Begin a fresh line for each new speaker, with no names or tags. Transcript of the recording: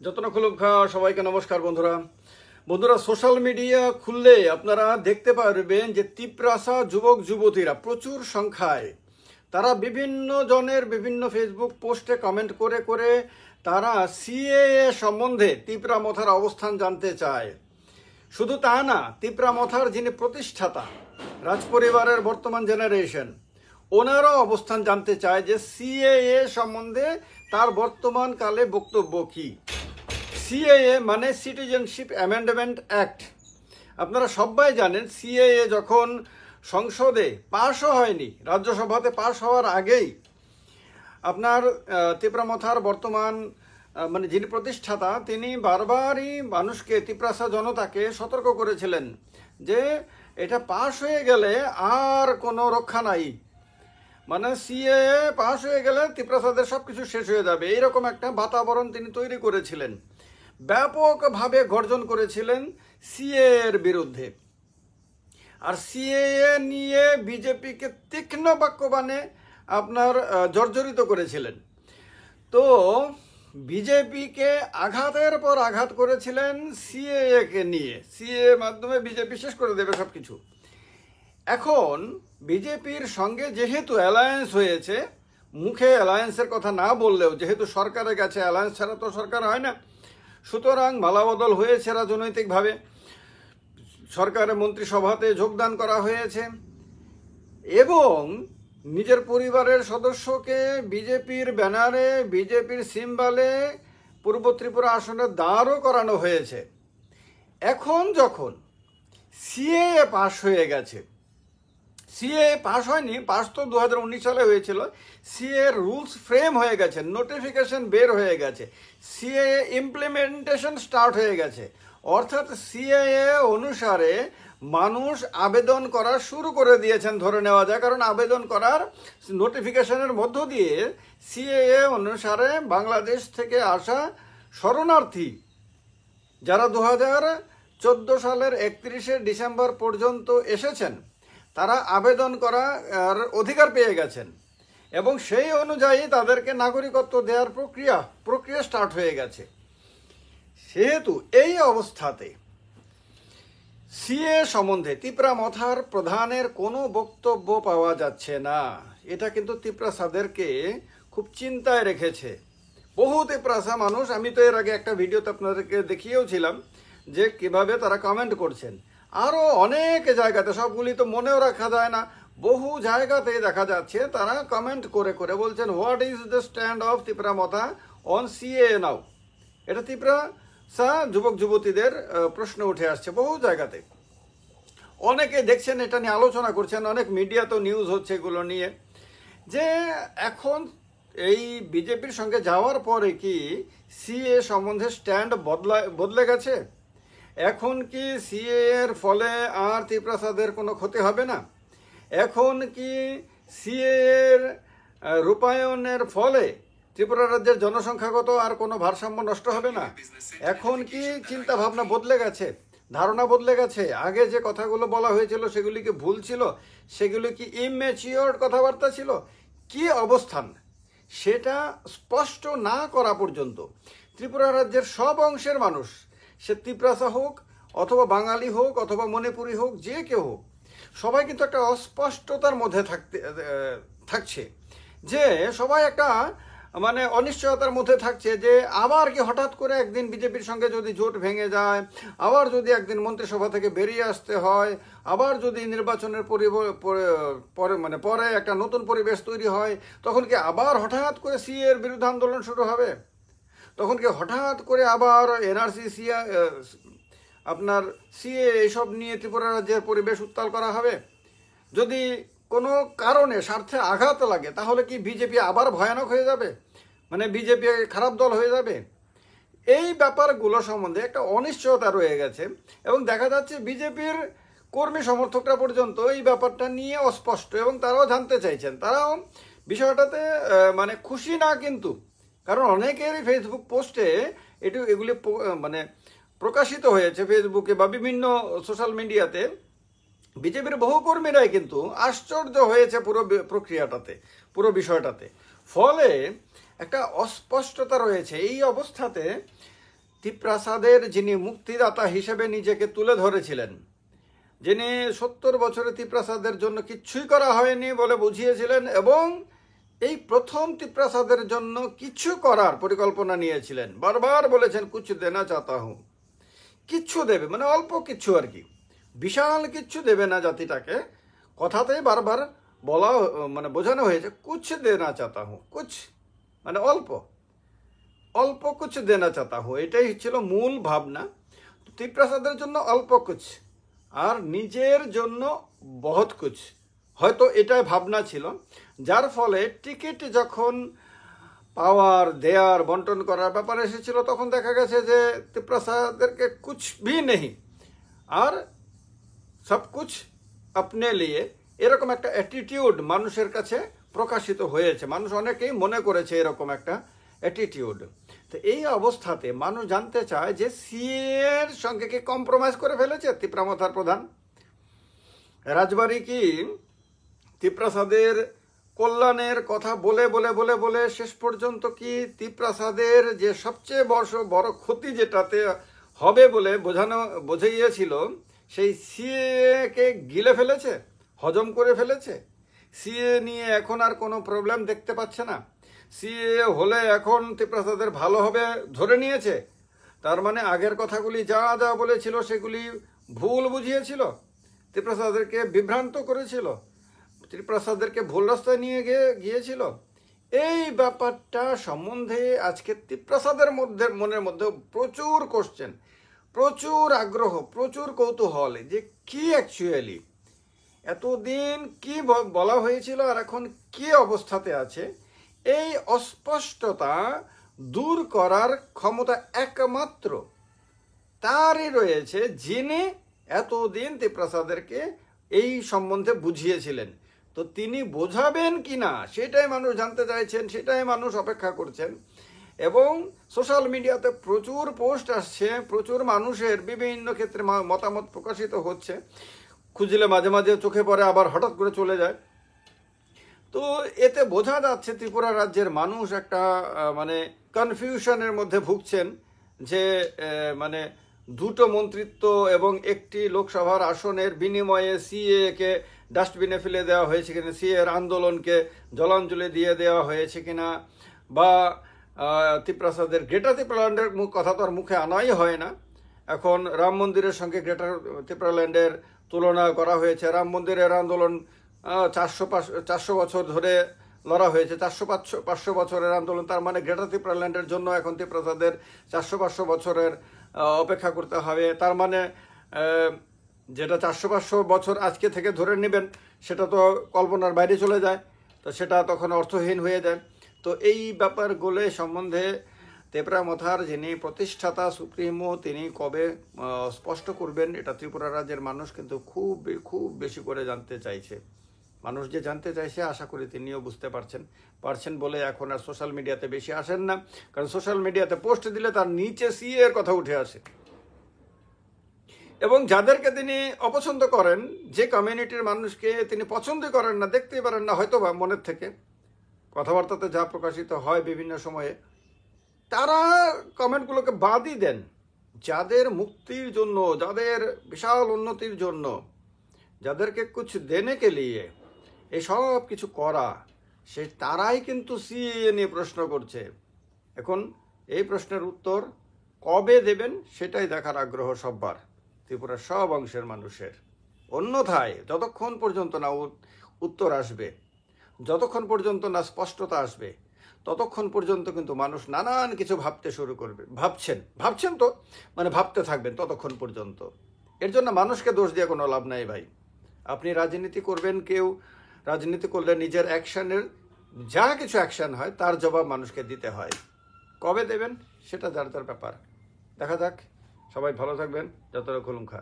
যতনা খুলুক সবাইকে নমস্কার বন্ধুরা সোশ্যাল মিডিয়া খুললে আপনারা দেখতে পারবেন যে তিপ্রাসা যুবক যুবতীরা প্রচুর সংখ্যায় তারা বিভিন্ন জনের বিভিন্ন ফেসবুক পোস্টে কমেন্ট করে করে তারা সিএএ সম্বন্ধে তিপ্রা মথার অবস্থান জানতে চায়। শুধু তা না, তিপ্রা মথার যিনি প্রতিষ্ঠাতা রাজপরিবারের বর্তমান জেনারেশন, ওনারও অবস্থান জানতে চায় যে সিএএ সম্বন্ধে তার বর্তমান কালে বক্তব্য কি। সিএএ মানে সিটিজেনশিপ অ্যামেন্ডমেন্ট অ্যাক্ট। আপনারা সবাই জানেন সিএএ যখন সংসদে পাশও হয়নি, রাজ্যসভাতে পাশ হওয়ার আগেই আপনার তিপ্রা মথার বর্তমান মানে যিনি প্রতিষ্ঠাতা তিনি বারবারই মানুষকে, তিপ্রাসা জনতাকে সতর্ক করেছিলেন যে এটা পাশ হয়ে গেলে আর কোনো রক্ষা নাই, মানে সিএএ পাশ হয়ে গেলে তিপ্রাসাদের সব কিছু শেষ হয়ে যাবে, এইরকম একটা বাতাবরণ তিনি তৈরি করেছিলেন। ব্যাপকভাবে গর্জন করেছিলেন সিএএর বিরুদ্ধে। আর সিএএ নিয়ে বিজেপিকে তীক্ষ্ণ বাক্যবাণে আপনার জর্জরিত করেছিলেন। তো বিজেপিকে আঘাতের পর আঘাত করেছিলেন সিএএকে নিয়ে, সিএএ মাধ্যমে বিজেপি শেষ করে দেবে সব কিছু। এখন বিজেপির সঙ্গে যেহেতু অ্যালায়েন্স হয়েছে, মুখে অ্যালায়েন্সের কথা না বললেও যেহেতু সরকারে গেছে, অ্যালায়েন্স ছাড়া তো সরকার হয় না, সুতরাং মালাবদল হয়েছে রাজনৈতিকভাবে, সরকারের মন্ত্রিসভাতে যোগদান করা হয়েছে এবং নিজের পরিবারের সদস্যকে বিজেপির ব্যানারে, বিজেপির সিম্বলে পূর্ব ত্রিপুরা আসনে দাঁড়ও করানো হয়েছে। এখন যখন সিএএ পাশ হয়ে গেছে, সিএএ পাস হয়নি, পাস তো 2019 সালে হয়েছিল, সিএ রুলস ফ্রেম হয়ে গেছে, নোটিফিকেশন বের হয়ে গেছে, সিএএ ইমপ্লিমেন্টেশন স্টার্ট হয়ে গেছে, অর্থাৎ সিএএ অনুসারে মানুষ আবেদন করা শুরু করে দিয়েছেন ধরে নেওয়া যায়। কারণ আবেদন করার নোটিফিকেশনের মধ্য দিয়ে সিএএ অনুসারে বাংলাদেশ থেকে আসা শরণার্থী যারা 2014 সালের 31শে ডিসেম্বর পর্যন্ত এসেছেন তারা আবেদন করার অধিকার পেয়ে গেছেন এবং সেই অনুযায়ী তাদেরকে নাগরিকত্ব দেওয়ার প্রক্রিয়া স্টার্ট হয়ে গেছে। সেহেতু এই অবস্থাতে সিএ সম্বন্ধে তিপ্রা মথার প্রধানের কোনো বক্তব্য পাওয়া যাচ্ছে না। এটা কিন্তু তিপ্রাসাদেরকে খুব চিন্তায় রেখেছে। বহু তিপ্রাসা মানুষ, আমি তো এর আগে একটা ভিডিওতে আপনাদেরকে দেখিয়েওছিলাম যে কিভাবে তারা কমেন্ট করছেন। আরও অনেক জায়গাতে, সবগুলি তো মনেও রাখা যায় না, বহু জায়গাতেই দেখা যাচ্ছে তারা কমেন্ট করে করে বলছেন what is the stand of Tipra Motha on CA নাও। এটা তিপ্রাসা যুবক যুবতীদের প্রশ্ন উঠে আসছে বহু জায়গাতে। অনেকে দেখছেন এটা নিয়ে আলোচনা করছেন, অনেক মিডিয়াতেও নিউজ হচ্ছে এগুলো নিয়ে, যে এখন এই বিজেপির সঙ্গে যাওয়ার পরে কি সিএ সম্বন্ধে স্ট্যান্ড বদলে গেছে? এখন কি সিএ এর ফলে আর তিপ্রাসাদের কোনো ক্ষতি হবে না? এখন কি সিএ এর রূপায়ণের ফলে ত্রিপুরা রাজ্যের জনসংখ্যাগত আর কোনো ভারসাম্য নষ্ট হবে না? এখন কি চিন্তা ভাবনা বদলে গেছে, ধারণা বদলে গেছে? আগে যে কথাগুলো বলা হয়েছিল সেগুলি কি ভুল ছিল? সেগুলি কি ইম্যাচিওর কথাবার্তা ছিল? কি অবস্থান সেটা স্পষ্ট না করা পর্যন্ত ত্রিপুরা রাজ্যের সব অংশের মানুষ, সে তিপ্রাসা হোক অথবা বাঙালি হোক অথবা মণিপুরি হোক, যে কেউ হোক, সবাই কিন্তু একটা অস্পষ্টতার মধ্যে থাকছে, যে সবাই একটা মানে অনিশ্চয়তার মধ্যে থাকছে যে আবার কি হঠাৎ করে একদিন বিজেপির সঙ্গে যদি জোট ভেঙে যায়, আবার যদি একদিন মন্ত্রিসভা থেকে বেরিয়ে আসতে হয়, আবার যদি নির্বাচনের পরে একটা নতুন পরিবেশ তৈরি হয়, তখন কি আবার হঠাৎ করে সিএ এর বিরুদ্ধে আন্দোলন শুরু হবে? তখন কি হঠাৎ করে আবার এনআরসি, আপনার সিএ এইসব নিয়ে ত্রিপুরা রাজ্যের পরিবেশ উত্তাল করা হবে? যদি কোনো কারণে স্বার্থে আঘাত লাগে তাহলে কি বিজেপি আবার ভয়ানক হয়ে যাবে, মানে বিজেপি খারাপ দল হয়ে যাবে? এই ব্যাপারগুলো সম্বন্ধে একটা অনিশ্চয়তা রয়ে গেছে এবং দেখা যাচ্ছে বিজেপির কর্মী সমর্থকরা পর্যন্ত এই ব্যাপারটা নিয়ে অস্পষ্ট এবং তারাও জানতে চাইছেন, তারাও বিষয়টাতে মানে খুশি না কিন্তু। কারণ অনেকেরই ফেসবুক পোস্টে এগুলি মানে প্রকাশিত হয়েছে ফেসবুকে বা বিভিন্ন সোশ্যাল মিডিয়াতে। বিজেপির বহু কর্মীরাই কিন্তু আশ্চর্য হয়েছে পুরো প্রক্রিয়াটাতে, পুরো বিষয়টাতে। ফলে একটা অস্পষ্টতা রয়েছে। এই অবস্থাতে তিপ্রাসাদের যিনি মুক্তিদাতা হিসেবে নিজেকে তুলে ধরেছিলেন, যিনি 70 বছরে তিপ্রাসাদের জন্য কিচ্ছুই করা হয়নি বলে বুঝিয়েছিলেন এবং এই প্রথম তিপ্রাসাদের জন্য কিছু করার পরিকল্পনা নিয়েছিলেন, বারবার বলেছেন কুছ দেনা চাতা হুঁ, কিচ্ছু দেবে মানে অল্প কিচ্ছু আর কি, বিশাল কিচ্ছু দেবে না জাতিটাকে, কথাতেই বারবার বলা মানে বোঝানো হয়েছে কুছ দেনা চাতা হুঁ, কুছ মানে অল্প অল্প কুছ দেনা চাতা হুঁ, এটাই ছিল মূল ভাবনা। তিপ্রাসাদের জন্য অল্প কুছ আর নিজের জন্য বহুত কুছ, হয়তো এটাই ভাবনা ছিল, যার ফলে টিকিট যখন পাওয়ার দেয়ার বন্টন করার ব্যাপারে এসেছিল তখন দেখা গেছে যে তিপ্রাসাদেরকে কুছ ভি নেই আর সব কুছ আপনি লিয়ে, এরকম একটা অ্যাটিটিউড মানুষের কাছে প্রকাশিত হয়েছে, মানুষ অনেকেই মনে করেছে এরকম একটা অ্যাটিটিউড। তো এই অবস্থাতে মানুষ জানতে চায় যে সিএর সঙ্গে কি কম্প্রোমাইজ করে ফেলেছে তিপ্রামথার প্রধান? রাজবাড়ি কি তিপ্রাসাদের কল্যাণের কথা বলে বলে বলে বলে শেষ পর্যন্ত কি তিপ্রাসাদের যে সবচেয়ে বড় ক্ষতি যেটাতে হবে বলে বোঝাইয়েছিল সেই সিএকে গিলে ফেলেছে, হজম করে ফেলেছে? সিএ নিয়ে এখন আর কোনো প্রবলেম দেখতে পাচ্ছে না? সিএ হলে এখন তিপ্রাসাদের ভালো হবে ধরে নিয়েছে? তার মানে আগের কথাগুলি যা যা বলেছিল সেগুলি ভুল বুঝিয়েছিল, তিপ্রাসাদেরকে বিভ্রান্ত করেছিল, তিপ্রাসাদেরকে ভুল রাস্তায় নিয়ে গিয়েছিল। এই ব্যাপারটা সম্বন্ধে আজকে তিপ্রাসাদের মনের মধ্যে প্রচুর কোশ্চেন, প্রচুর আগ্রহ, প্রচুর কৌতূহল যে কি অ্যাকচুয়ালি এতদিন কি বলা হয়েছিল আর এখন কি অবস্থাতে আছে। এই অস্পষ্টতা দূর করার ক্ষমতা একমাত্র তারই রয়েছে যিনি এতদিন তিপ্রাসাদেরকে এই সম্বন্ধে বুঝিয়েছিলেন। তো তিনি বোঝাবেন কি না সেটাই মানুষ জানতে চাইছেন, সেটাই মানুষ অপেক্ষা করছেন। এবং সোশ্যাল মিডিয়াতে প্রচুর পোস্ট আসছে, প্রচুর মানুষের বিভিন্ন ক্ষেত্রে মতামত প্রকাশিত হচ্ছে, খুঁজলে মাঝে মাঝে চোখে পড়ে আবার হঠাৎ করে চলে যায়। তো এতে বোঝা যাচ্ছে ত্রিপুরা রাজ্যের মানুষ একটা মানে কনফিউশনের মধ্যে ভুগছেন যে মানে দুটো মন্ত্রিত্ব এবং একটি লোকসভার আসনের বিনিময়ে সিএকে ডাস্টবিনে ফেলে দেওয়া হয়েছে কিনা, সিএর আন্দোলনকে জলাঞ্জলি দিয়ে দেওয়া হয়েছে কিনা, বা তিপ্রাসাদের গ্রেটার ত্রিপুরাল্যান্ডের কথা তো আর মুখে আনাই হয় না। এখন রাম মন্দিরের সঙ্গে গ্রেটার ত্রিপুরাল্যান্ডের তুলনা করা হয়েছে। রাম মন্দিরের আন্দোলন 400 বছর ধরে লড়া হয়েছে, 400-500 বছরের আন্দোলন, তার মানে গ্রেটার ত্রিপুরাল্যান্ডের জন্য এখন তিপ্রাসাদের 400-500 বছরের অপেক্ষা করতে হবে। তার মানে যেটা 400-500 বছর আজকে থেকে ধরে নেবেন সেটা তো কল্পনার বাইরে চলে যায়, তো সেটা তখন অর্থহীন হয়ে যায়। তো এই ব্যাপারগুলো সম্বন্ধে তিপ্রামথার যিনি প্রতিষ্ঠাতা সুপ্রিমো তিনি কবে স্পষ্ট করবেন এটা ত্রিপুরা রাজ্যের মানুষ কিন্তু খুব খুব বেশি করে জানতে চাইছে। মানুষ যে জানতে চাইছে আশা করি তিনিও বুঝতে পারছেন বলে এখন আর সোশ্যাল মিডিয়াতে বেশি আসেন না, কারণ সোশ্যাল মিডিয়াতে পোস্ট দিলে তার নিচে সিএ এর কথা উঠে আসে। এবং যাদেরকে তিনি অপছন্দ করেন, যে কমিউনিটির মানুষকে তিনি পছন্দই করেন না, দেখতেই পারেন না হয়তো বা মনের থেকে, কথাবার্তাতে যা প্রকাশিত হয় বিভিন্ন সময়ে, তারা কমেন্টগুলোকে বাদই দেন। যাদের মুক্তির জন্য, যাদের বিশাল উন্নতির জন্য, যাদেরকে কুছ দেনে কে লিয়ে এই সব কিছু করা, সে তারাই কিন্তু সিএ নিয়ে প্রশ্ন করছে। এখন এই প্রশ্নের উত্তর কবে দেবেন সেটাই দেখার আগ্রহ সব্বার, ত্রিপুরার সব অংশের মানুষের। অন্যথায় যতক্ষণ পর্যন্ত না উত্তর আসবে, যতক্ষণ পর্যন্ত না স্পষ্টতা আসবে, ততক্ষণ পর্যন্ত কিন্তু মানুষ নানান কিছু ভাবতে শুরু করবে। ভাবছেন তো মানে ভাবতে থাকবেন ততক্ষণ পর্যন্ত। এর জন্য মানুষকে দোষ দিয়ে কোনো লাভ নাই ভাই। আপনি রাজনীতি করবেন, কেউ রাজনীতি করলে নিজের অ্যাকশনের যা কিছু অ্যাকশন হয় তার জবাব মানুষকে দিতে হয়। কবে দেবেন সেটা যার যার ব্যাপার, দেখা যাক। সবাই ভালো থাকবেন, যতটা খুলুমখা।